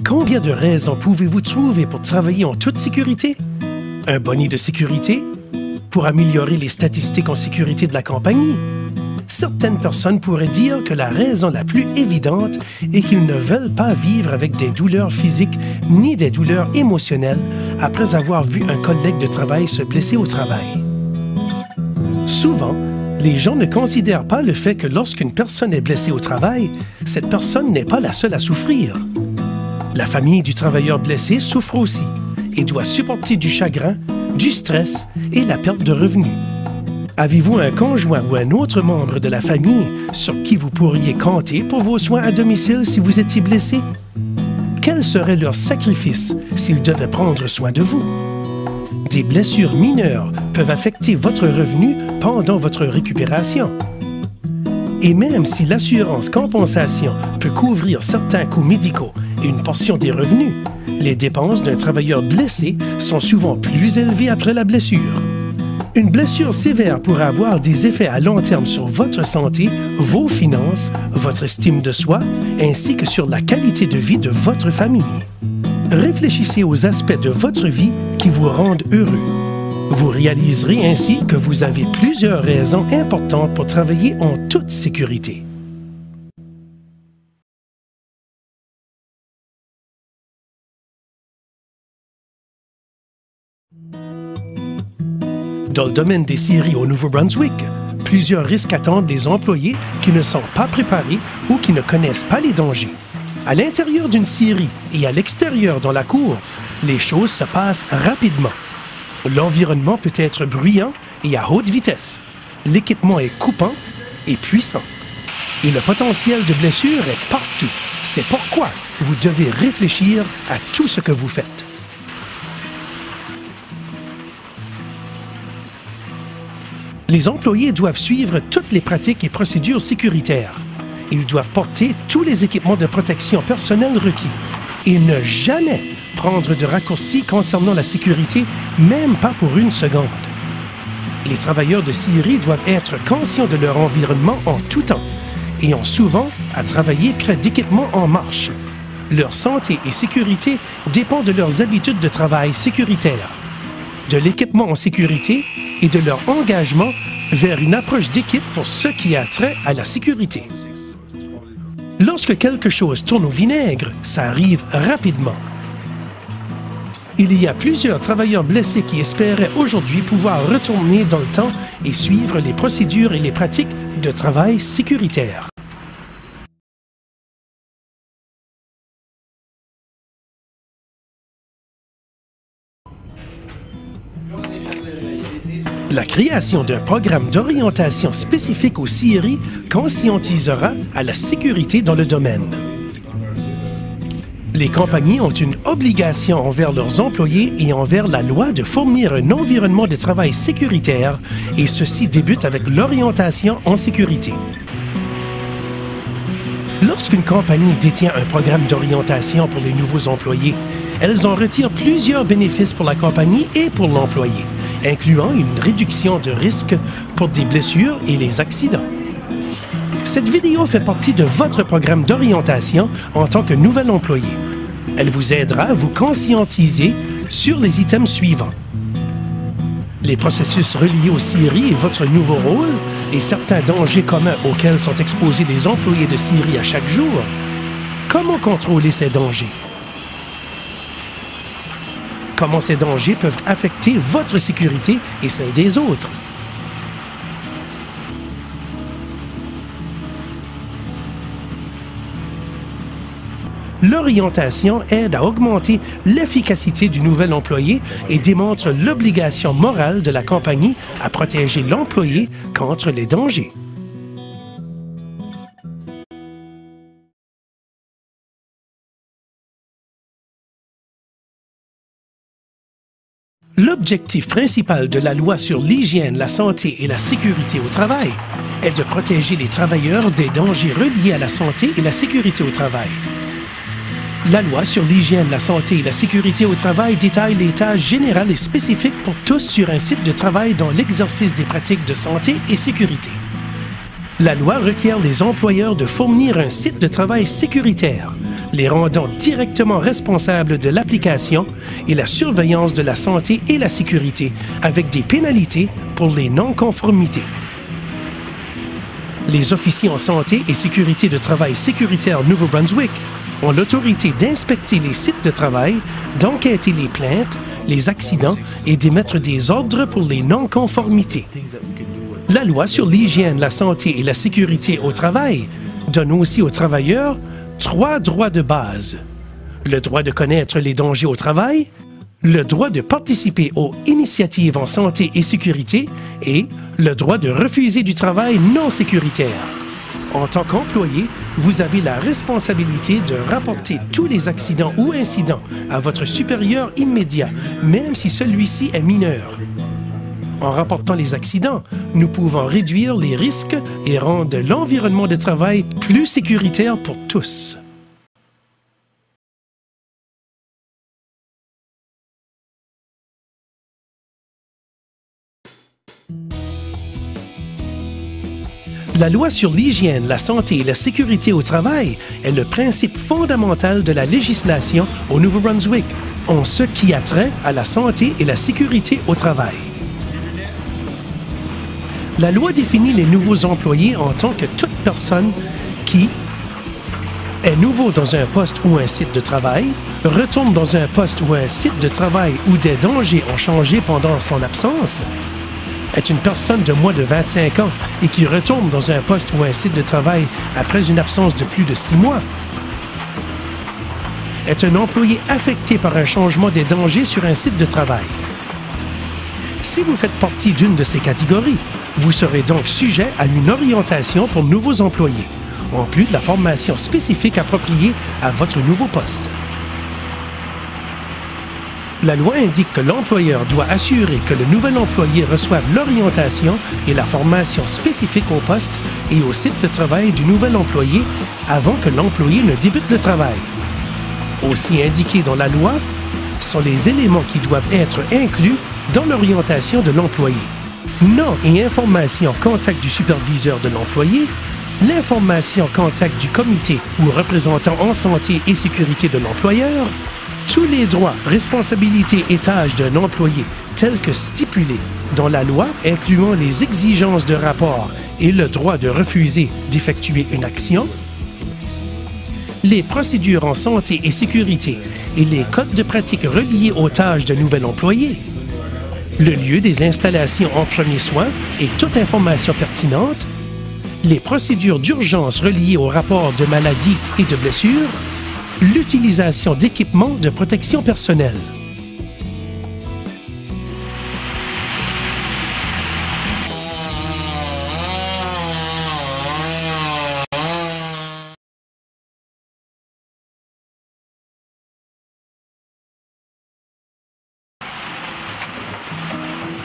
Combien de raisons pouvez-vous trouver pour travailler en toute sécurité? Un bonnet de sécurité? Pour améliorer les statistiques en sécurité de la compagnie? Certaines personnes pourraient dire que la raison la plus évidente est qu'ils ne veulent pas vivre avec des douleurs physiques ni des douleurs émotionnelles après avoir vu un collègue de travail se blesser au travail. Souvent, les gens ne considèrent pas le fait que lorsqu'une personne est blessée au travail, cette personne n'est pas la seule à souffrir. La famille du travailleur blessé souffre aussi et doit supporter du chagrin, du stress et la perte de revenus. Avez-vous un conjoint ou un autre membre de la famille sur qui vous pourriez compter pour vos soins à domicile si vous étiez blessé? Quel serait leur sacrifice s'ils devaient prendre soin de vous? Des blessures mineures peuvent affecter votre revenu pendant votre récupération. Et même si l'assurance compensation peut couvrir certains coûts médicaux et une portion des revenus, les dépenses d'un travailleur blessé sont souvent plus élevées après la blessure. Une blessure sévère pourrait avoir des effets à long terme sur votre santé, vos finances, votre estime de soi, ainsi que sur la qualité de vie de votre famille. Réfléchissez aux aspects de votre vie qui vous rendent heureux. Vous réaliserez ainsi que vous avez plusieurs raisons importantes pour travailler en toute sécurité. Dans le domaine des scieries au Nouveau-Brunswick, plusieurs risques attendent les employés qui ne sont pas préparés ou qui ne connaissent pas les dangers. À l'intérieur d'une scierie et à l'extérieur dans la cour, les choses se passent rapidement. L'environnement peut être bruyant et à haute vitesse. L'équipement est coupant et puissant. Et le potentiel de blessure est partout. C'est pourquoi vous devez réfléchir à tout ce que vous faites. Les employés doivent suivre toutes les pratiques et procédures sécuritaires. Ils doivent porter tous les équipements de protection personnelle requis et ne jamais prendre de raccourcis concernant la sécurité, même pas pour une seconde. Les travailleurs de scierie doivent être conscients de leur environnement en tout temps et ont souvent à travailler près d'équipements en marche. Leur santé et sécurité dépendent de leurs habitudes de travail sécuritaires, de l'équipement en sécurité et de leur engagement vers une approche d'équipe pour ce qui a trait à la sécurité. Lorsque quelque chose tourne au vinaigre, ça arrive rapidement. Il y a plusieurs travailleurs blessés qui espéraient aujourd'hui pouvoir retourner dans le temps et suivre les procédures et les pratiques de travail sécuritaires. La création d'un programme d'orientation spécifique aux scieries conscientisera à la sécurité dans le domaine. Les compagnies ont une obligation envers leurs employés et envers la loi de fournir un environnement de travail sécuritaire, et ceci débute avec l'orientation en sécurité. Lorsqu'une compagnie détient un programme d'orientation pour les nouveaux employés, elles en retirent plusieurs bénéfices pour la compagnie et pour l'employé, incluant une réduction de risque pour des blessures et les accidents. Cette vidéo fait partie de votre programme d'orientation en tant que nouvel employé. Elle vous aidera à vous conscientiser sur les items suivants: les processus reliés aux scieries et votre nouveau rôle, et certains dangers communs auxquels sont exposés les employés de scierie à chaque jour. Comment contrôler ces dangers? Comment ces dangers peuvent affecter votre sécurité et celle des autres? L'orientation aide à augmenter l'efficacité du nouvel employé et démontre l'obligation morale de la compagnie à protéger l'employé contre les dangers. L'objectif principal de la loi sur l'hygiène, la santé et la sécurité au travail est de protéger les travailleurs des dangers reliés à la santé et la sécurité au travail. La loi sur l'hygiène, la santé et la sécurité au travail détaille les tâches générales et spécifiques pour tous sur un site de travail dans l'exercice des pratiques de santé et sécurité. La loi requiert les employeurs de fournir un site de travail sécuritaire, les rendant directement responsables de l'application et la surveillance de la santé et la sécurité, avec des pénalités pour les non-conformités. Les officiers en santé et sécurité de travail sécuritaire Nouveau-Brunswick ont l'autorité d'inspecter les sites de travail, d'enquêter les plaintes, les accidents et d'émettre des ordres pour les non-conformités. La loi sur l'hygiène, la santé et la sécurité au travail donne aussi aux travailleurs 3 droits de base. Le droit de connaître les dangers au travail, le droit de participer aux initiatives en santé et sécurité et le droit de refuser du travail non sécuritaire. En tant qu'employé, vous avez la responsabilité de rapporter tous les accidents ou incidents à votre supérieur immédiat, même si celui-ci est mineur. En rapportant les accidents, nous pouvons réduire les risques et rendre l'environnement de travail plus sécuritaire pour tous. La loi sur l'hygiène, la santé et la sécurité au travail est le principe fondamental de la législation au Nouveau-Brunswick en ce qui a trait à la santé et la sécurité au travail. La loi définit les nouveaux employés en tant que toute personne qui est nouveau dans un poste ou un site de travail, retourne dans un poste ou un site de travail où des dangers ont changé pendant son absence, est une personne de moins de 25 ans et qui retourne dans un poste ou un site de travail après une absence de plus de 6 mois, est un employé affecté par un changement des dangers sur un site de travail. Si vous faites partie d'une de ces catégories, vous serez donc sujet à une orientation pour nouveaux employés, en plus de la formation spécifique appropriée à votre nouveau poste. La loi indique que l'employeur doit assurer que le nouvel employé reçoive l'orientation et la formation spécifique au poste et au site de travail du nouvel employé avant que l'employé ne débute le travail. Aussi indiqués dans la loi sont les éléments qui doivent être inclus dans l'orientation de l'employé. Nom et information contact du superviseur de l'employé, l'information contact du comité ou représentant en santé et sécurité de l'employeur, tous les droits, responsabilités et tâches d'un employé tels que stipulés dans la loi, incluant les exigences de rapport et le droit de refuser d'effectuer une action, les procédures en santé et sécurité et les codes de pratique reliés aux tâches d'un nouvel employé, le lieu des installations en premiers soins et toute information pertinente, les procédures d'urgence reliées au rapport de maladie et de blessures, l'utilisation d'équipements de protection personnelle.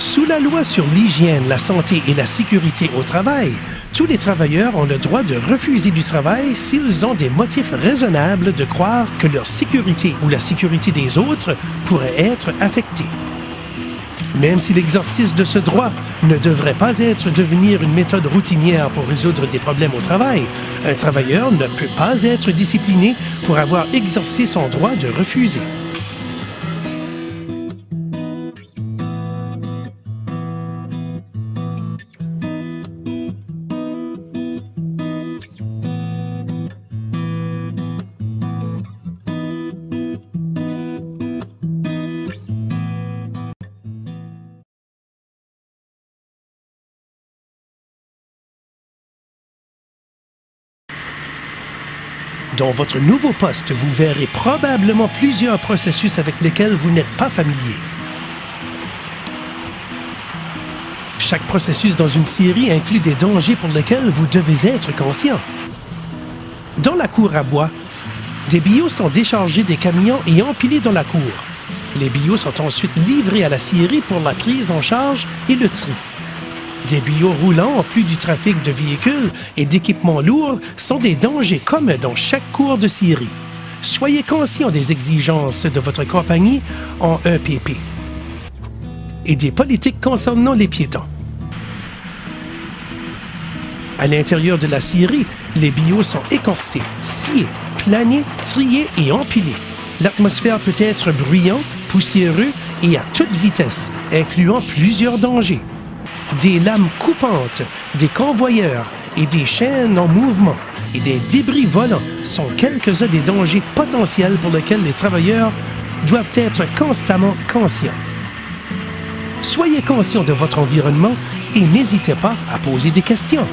Sous la loi sur l'hygiène, la santé et la sécurité au travail, tous les travailleurs ont le droit de refuser du travail s'ils ont des motifs raisonnables de croire que leur sécurité ou la sécurité des autres pourrait être affectée. Même si l'exercice de ce droit ne devrait pas devenir une méthode routinière pour résoudre des problèmes au travail, un travailleur ne peut pas être discipliné pour avoir exercé son droit de refuser. Dans votre nouveau poste, vous verrez probablement plusieurs processus avec lesquels vous n'êtes pas familier. Chaque processus dans une série inclut des dangers pour lesquels vous devez être conscient. Dans la cour à bois, des billots sont déchargés des camions et empilés dans la cour. Les billots sont ensuite livrés à la scierie pour la prise en charge et le tri. Des billots roulants en plus du trafic de véhicules et d'équipements lourds sont des dangers communs dans chaque cour de scierie. Soyez conscient des exigences de votre compagnie en EPP et des politiques concernant les piétons. À l'intérieur de la scierie, les billots sont écorcés, sciés, planés, triés et empilés. L'atmosphère peut être bruyante, poussiéreux et à toute vitesse, incluant plusieurs dangers. Des lames coupantes, des convoyeurs et des chaînes en mouvement et des débris volants sont quelques-uns des dangers potentiels pour lesquels les travailleurs doivent être constamment conscients. Soyez conscient de votre environnement et n'hésitez pas à poser des questions.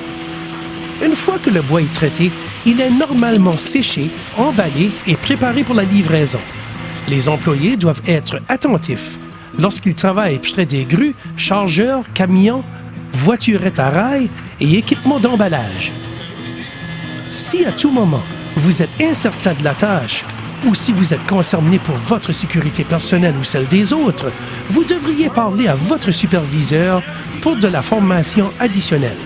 Une fois que le bois est traité, il est normalement séché, emballé et préparé pour la livraison. Les employés doivent être attentifs lorsqu'ils travaillent près des grues, chargeurs, camions, voiturettes à rail et équipements d'emballage. Si à tout moment vous êtes incertain de la tâche ou si vous êtes concerné pour votre sécurité personnelle ou celle des autres, vous devriez parler à votre superviseur pour de la formation additionnelle.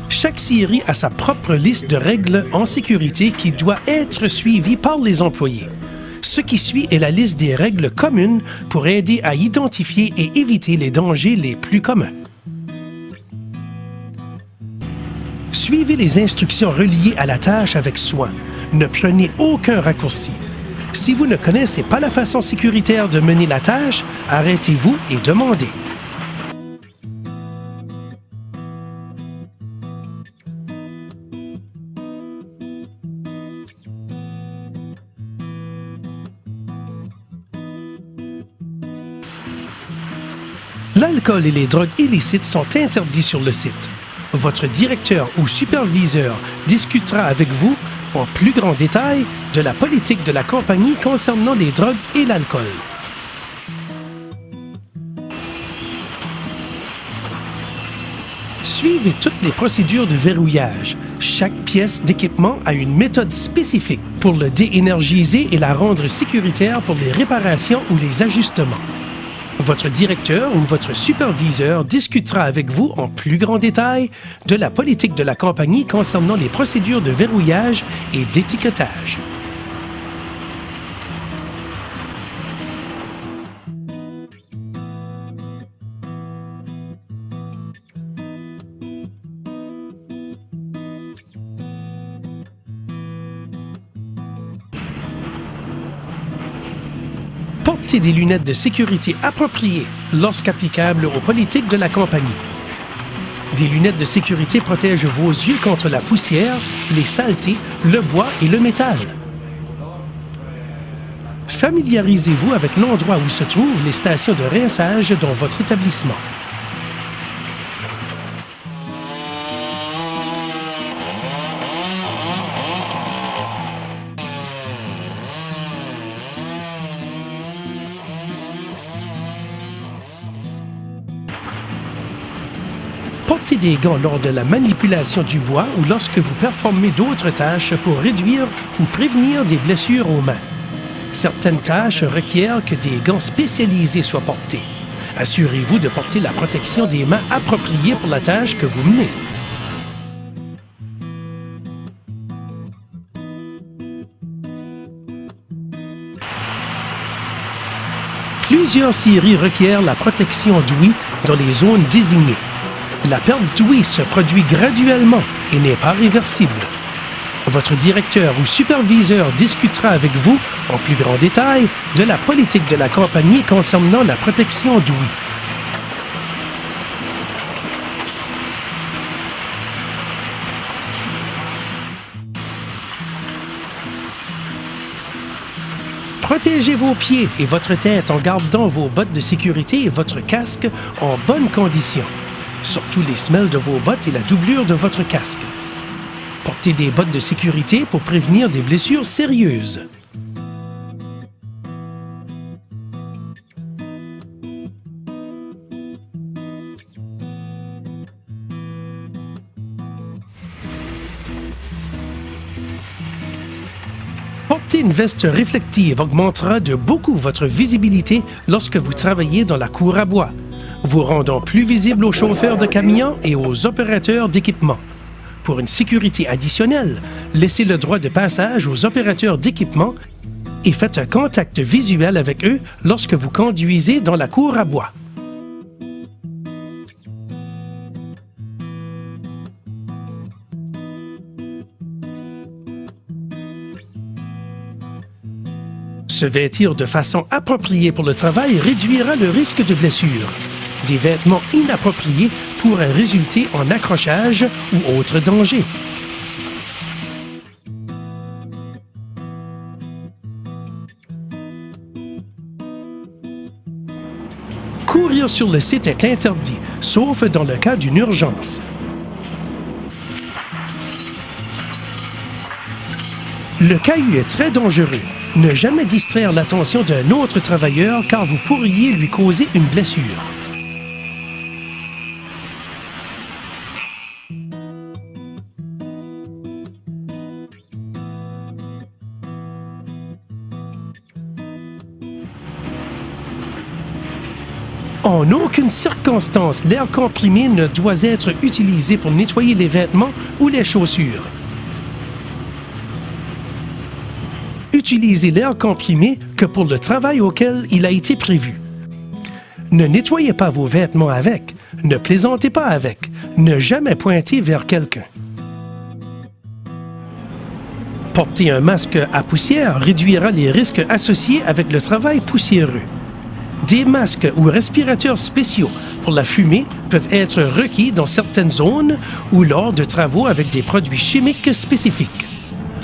Chaque scierie a sa propre liste de règles en sécurité qui doit être suivie par les employés. Ce qui suit est la liste des règles communes pour aider à identifier et éviter les dangers les plus communs. Suivez les instructions reliées à la tâche avec soin. Ne prenez aucun raccourci. Si vous ne connaissez pas la façon sécuritaire de mener la tâche, arrêtez-vous et demandez. L'alcool et les drogues illicites sont interdits sur le site. Votre directeur ou superviseur discutera avec vous en plus grand détail de la politique de la compagnie concernant les drogues et l'alcool. Suivez toutes les procédures de verrouillage. Chaque pièce d'équipement a une méthode spécifique pour le déénergiser et la rendre sécuritaire pour les réparations ou les ajustements. Votre directeur ou votre superviseur discutera avec vous en plus grand détail de la politique de la compagnie concernant les procédures de verrouillage et d'étiquetage. Portez des lunettes de sécurité appropriées lorsqu'applicables aux politiques de la compagnie. Des lunettes de sécurité protègent vos yeux contre la poussière, les saletés, le bois et le métal. Familiarisez-vous avec l'endroit où se trouvent les stations de rinçage dans votre établissement. Portez des gants lors de la manipulation du bois ou lorsque vous performez d'autres tâches pour réduire ou prévenir des blessures aux mains. Certaines tâches requièrent que des gants spécialisés soient portés. Assurez-vous de porter la protection des mains appropriée pour la tâche que vous menez. Plusieurs scieries requièrent la protection d'ouïe dans les zones désignées. La perte d'ouïe se produit graduellement et n'est pas réversible. Votre directeur ou superviseur discutera avec vous en plus grand détail de la politique de la compagnie concernant la protection d'ouïe. Protégez vos pieds et votre tête en gardant vos bottes de sécurité et votre casque en bonne condition. Surtout les semelles de vos bottes et la doublure de votre casque. Portez des bottes de sécurité pour prévenir des blessures sérieuses. Porter une veste réflective augmentera de beaucoup votre visibilité lorsque vous travaillez dans la cour à bois, vous rendant plus visible aux chauffeurs de camions et aux opérateurs d'équipement. Pour une sécurité additionnelle, laissez le droit de passage aux opérateurs d'équipement et faites un contact visuel avec eux lorsque vous conduisez dans la cour à bois. Se vêtir de façon appropriée pour le travail réduira le risque de blessure. Des vêtements inappropriés pourraient résulter en accrochage ou autres dangers. Courir sur le site est interdit, sauf dans le cas d'une urgence. Le caillou est très dangereux. Ne jamais distraire l'attention d'un autre travailleur car vous pourriez lui causer une blessure. En aucune circonstance, l'air comprimé ne doit être utilisé pour nettoyer les vêtements ou les chaussures. Utilisez l'air comprimé que pour le travail auquel il a été prévu. Ne nettoyez pas vos vêtements avec, ne plaisantez pas avec, ne jamais pointer vers quelqu'un. Porter un masque à poussière réduira les risques associés avec le travail poussiéreux. Des masques ou respirateurs spéciaux pour la fumée peuvent être requis dans certaines zones ou lors de travaux avec des produits chimiques spécifiques.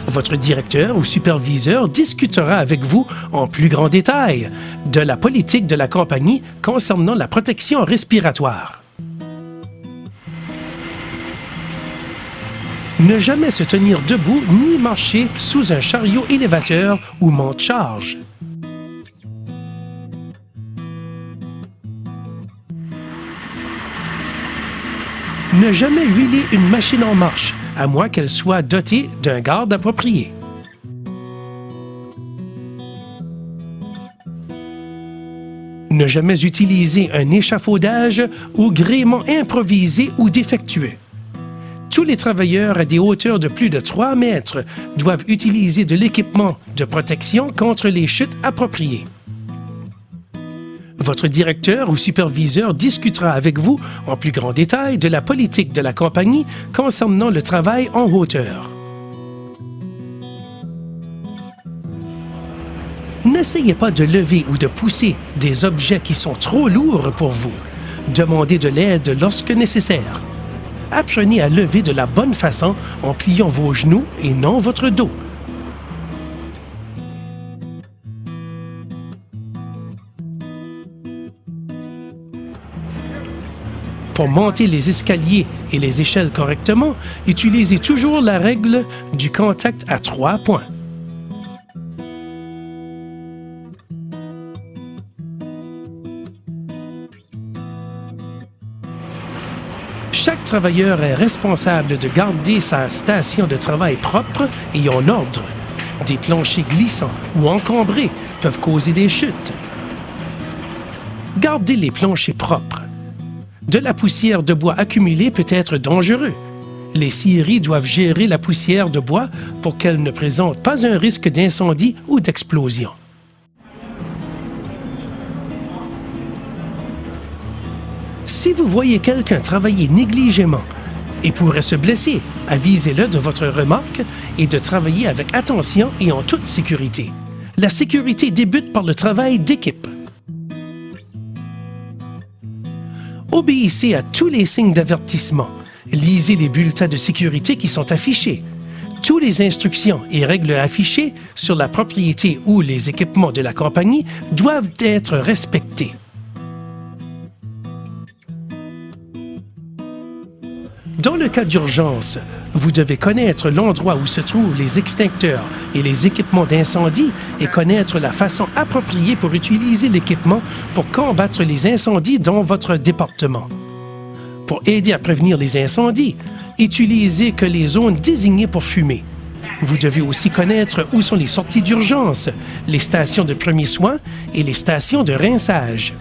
Votre directeur ou superviseur discutera avec vous en plus grand détail de la politique de la compagnie concernant la protection respiratoire. Ne jamais se tenir debout ni marcher sous un chariot élévateur ou monte-charge. Ne jamais huiler une machine en marche, à moins qu'elle soit dotée d'un garde approprié. Ne jamais utiliser un échafaudage ou gréement improvisé ou défectueux. Tous les travailleurs à des hauteurs de plus de 3 mètres doivent utiliser de l'équipement de protection contre les chutes appropriées. Votre directeur ou superviseur discutera avec vous en plus grand détail de la politique de la compagnie concernant le travail en hauteur. N'essayez pas de lever ou de pousser des objets qui sont trop lourds pour vous. Demandez de l'aide lorsque nécessaire. Apprenez à lever de la bonne façon en pliant vos genoux et non votre dos. Pour monter les escaliers et les échelles correctement, utilisez toujours la règle du contact à 3 points. Chaque travailleur est responsable de garder sa station de travail propre et en ordre. Des planchers glissants ou encombrés peuvent causer des chutes. Gardez les planchers propres. De la poussière de bois accumulée peut être dangereux. Les scieries doivent gérer la poussière de bois pour qu'elle ne présente pas un risque d'incendie ou d'explosion. Si vous voyez quelqu'un travailler négligemment et pourrait se blesser, avisez-le de votre remarque et de travailler avec attention et en toute sécurité. La sécurité débute par le travail d'équipe. Obéissez à tous les signes d'avertissement. Lisez les bulletins de sécurité qui sont affichés. Toutes les instructions et règles affichées sur la propriété ou les équipements de la compagnie doivent être respectés. Dans le cas d'urgence, vous devez connaître l'endroit où se trouvent les extincteurs et les équipements d'incendie et connaître la façon appropriée pour utiliser l'équipement pour combattre les incendies dans votre département. Pour aider à prévenir les incendies, utilisez que les zones désignées pour fumer. Vous devez aussi connaître où sont les sorties d'urgence, les stations de premiers soins et les stations de rinçage.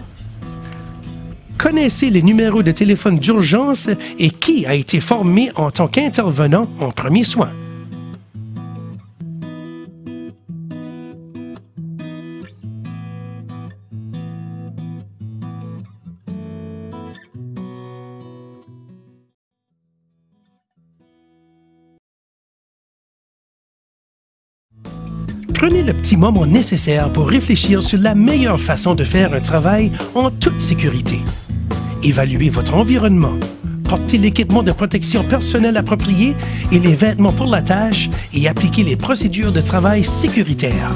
connaissez les numéros de téléphone d'urgence et qui a été formé en tant qu'intervenant en premiers soins. Prenez le petit moment nécessaire pour réfléchir sur la meilleure façon de faire un travail en toute sécurité. Évaluez votre environnement, portez l'équipement de protection personnelle approprié et les vêtements pour la tâche et appliquez les procédures de travail sécuritaires.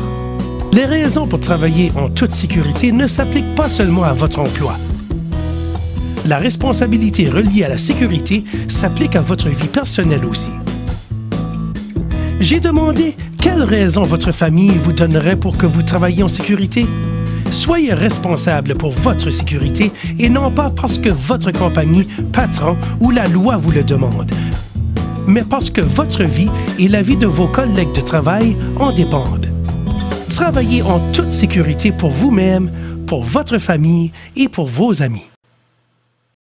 Les raisons pour travailler en toute sécurité ne s'appliquent pas seulement à votre emploi. La responsabilité reliée à la sécurité s'applique à votre vie personnelle aussi. J'ai demandé quelles raisons votre famille vous donnerait pour que vous travailliez en sécurité. Soyez responsable pour votre sécurité et non pas parce que votre compagnie, patron ou la loi vous le demande, mais parce que votre vie et la vie de vos collègues de travail en dépendent. Travaillez en toute sécurité pour vous-même, pour votre famille et pour vos amis.